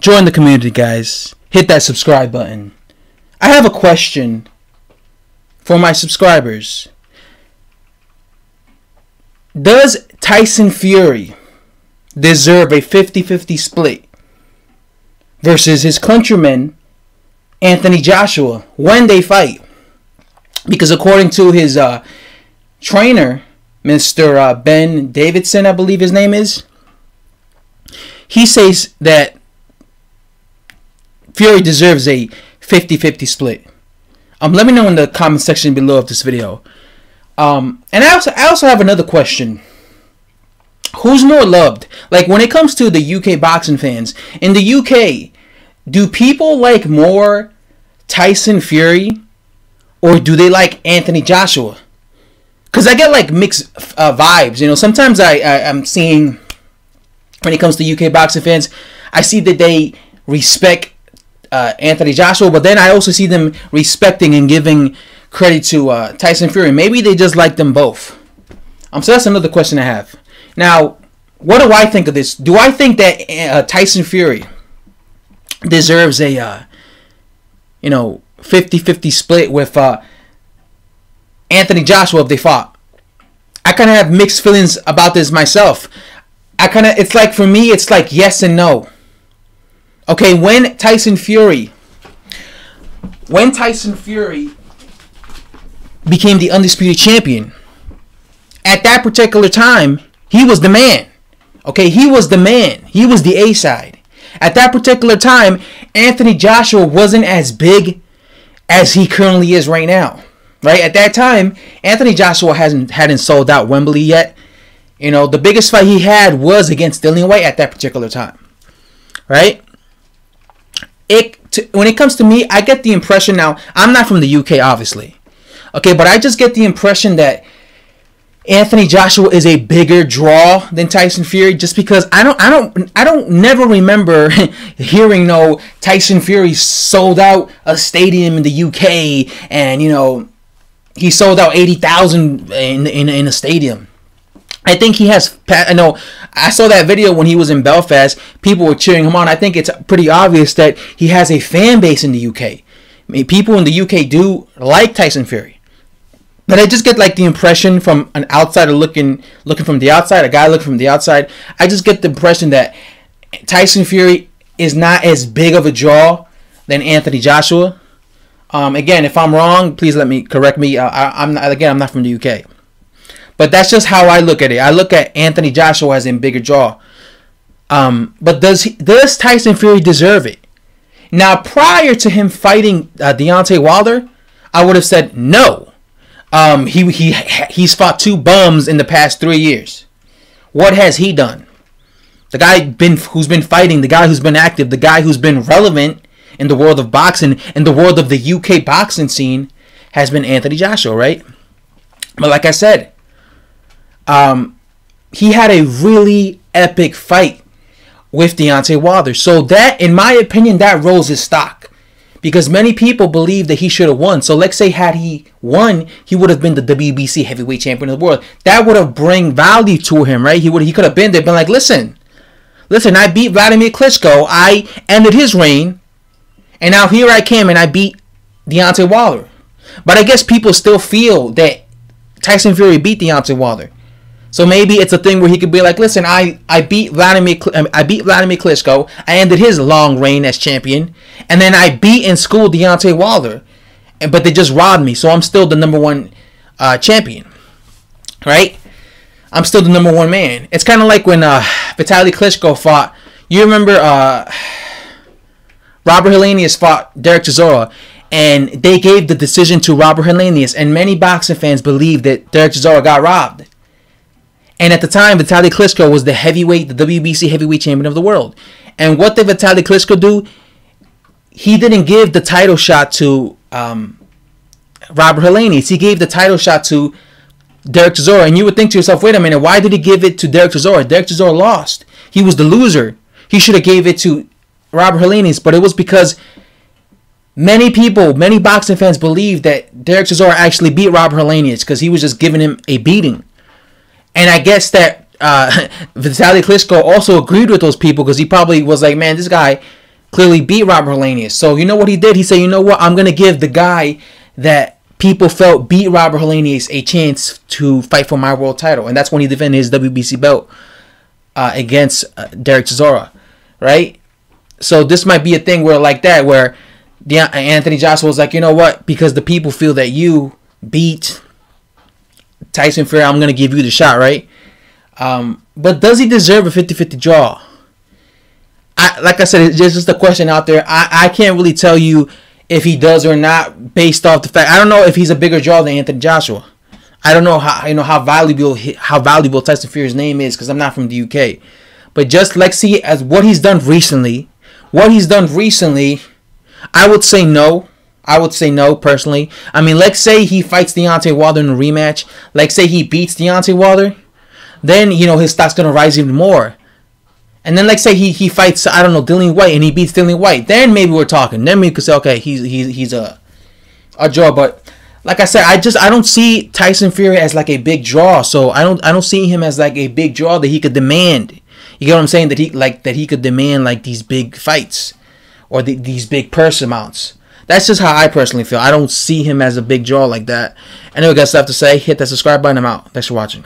Join the community, guys. Hit that subscribe button. I have a question for my subscribers. Does Tyson Fury deserve a 50-50 split versus his countryman Anthony Joshua when they fight? Because according to his trainer, Mr. Ben Davidson, I believe his name is, he says that Fury deserves a 50-50 split. Let me know in the comment section below of this video. And I also have another question. Who's more loved? Like, when it comes to the UK boxing fans, in the UK, do people like more Tyson Fury or do they like Anthony Joshua? Because I get like mixed vibes. You know, sometimes I'm seeing, when it comes to UK boxing fans, I see that they respect Anthony Joshua, but then I also see them respecting and giving credit to Tyson Fury. Maybe they just like them both. So that's another question I have. Now, what do I think of this? Do I think that Tyson Fury deserves a 50-50 split with Anthony Joshua if they fought? I kind of have mixed feelings about this myself. It's like, for me, it's like yes and no. Okay, when Tyson Fury became the undisputed champion, at that particular time, he was the man. Okay, he was the man. He was the A-side. At that particular time, Anthony Joshua wasn't as big as he currently is right now. Right? At that time, Anthony Joshua hadn't sold out Wembley yet. You know, the biggest fight he had was against Dillian Whyte at that particular time. Right? When it comes to me, I get the impression, now, I'm not from the UK, obviously. Okay, but I just get the impression that Anthony Joshua is a bigger draw than Tyson Fury, just because I don't never remember hearing Tyson Fury sold out a stadium in the UK and he sold out 80,000 in a stadium. I think he has. I saw that video when he was in Belfast. People were cheering him on. I think it's pretty obvious that he has a fan base in the UK. I mean, people in the UK do like Tyson Fury. But I just get like the impression from an outsider looking from the outside, a guy looking from the outside, I just get the impression that Tyson Fury is not as big of a draw than Anthony Joshua. Again, if I'm wrong, please correct me. I'm not from the UK. But that's just how I look at it. I look at Anthony Joshua as a bigger draw. But does Tyson Fury deserve it? Now, prior to him fighting Deontay Wilder, I would have said no. He's fought two bums in the past 3 years. What has he done? The guy who's been fighting, the guy who's been active, the guy who's been relevant in the world of boxing, in the world of the UK boxing scene, has been Anthony Joshua, right? But like I said, he had a really epic fight with Deontay Wilder. So that, in my opinion, that rose his stock. Because many people believe that he should have won. So let's say had he won, he would have been the WBC heavyweight champion of the world. That would have bring value to him, right? He could have been there, been like, listen, I beat Vladimir Klitschko. I ended his reign. And now here I came and I beat Deontay Wilder. But I guess people still feel that Tyson Fury beat Deontay Wilder. So maybe it's a thing where he could be like, listen, I beat Vladimir Klitschko. I ended his long reign as champion. And then I beat and schooled Deontay Wilder. But they just robbed me. So I'm still the number one champion. Right? I'm still the number one man. It's kind of like when Vitaly Klitschko fought. You remember Robert Helenius fought Derek Chisora. And they gave the decision to Robert Helenius. And many boxing fans believe that Derek Chisora got robbed. And at the time, Vitaly Klitschko was the WBC heavyweight champion of the world. And what did Vitaly Klitschko do? He didn't give the title shot to Robert Helenius. He gave the title shot to Derek Chisora. And you would think to yourself, wait a minute, why did he give it to Derek Chisora? Derek Chisora lost. He was the loser. He should have gave it to Robert Helenius. But it was because many boxing fans believe that Derek Chisora actually beat Robert Helenius because he was just giving him a beating. And I guess that Vitaly Klitschko also agreed with those people because he probably was like, man, this guy clearly beat Robert Helenius. So you know what he did? He said, you know what? I'm going to give the guy that people felt beat Robert Helenius a chance to fight for my world title. And that's when he defended his WBC belt against Derek Chisora, right? So this might be a thing where like that, where Anthony Joshua was like, you know what? Because the people feel that you beat Tyson Fury, I'm going to give you the shot, right? But does he deserve a 50-50 draw? Like I said, it's just a question out there. I can't really tell you if he does or not based off the fact. I don't know if he's a bigger draw than Anthony Joshua. I don't know how valuable Tyson Fury's name is because I'm not from the UK. But just let's see as what he's done recently. I would say no. I would say no personally. I mean, let's say he fights Deontay Wilder in a rematch. Let's say he beats Deontay Wilder. Then, his stock's going to rise even more. And then, let's say he fights, I don't know, Dillian White, and he beats Dillian White. Then maybe we're talking. Then we could say, okay, he's a draw. But like I said, I don't see Tyson Fury as like a big draw. So I don't see him as like a big draw that he could demand. You get what I'm saying? That he could demand like these big fights or these big purse amounts. That's just how I personally feel. I don't see him as a big draw like that. Anyway, guys, stuff to say. Hit that subscribe button. I'm out. Thanks for watching.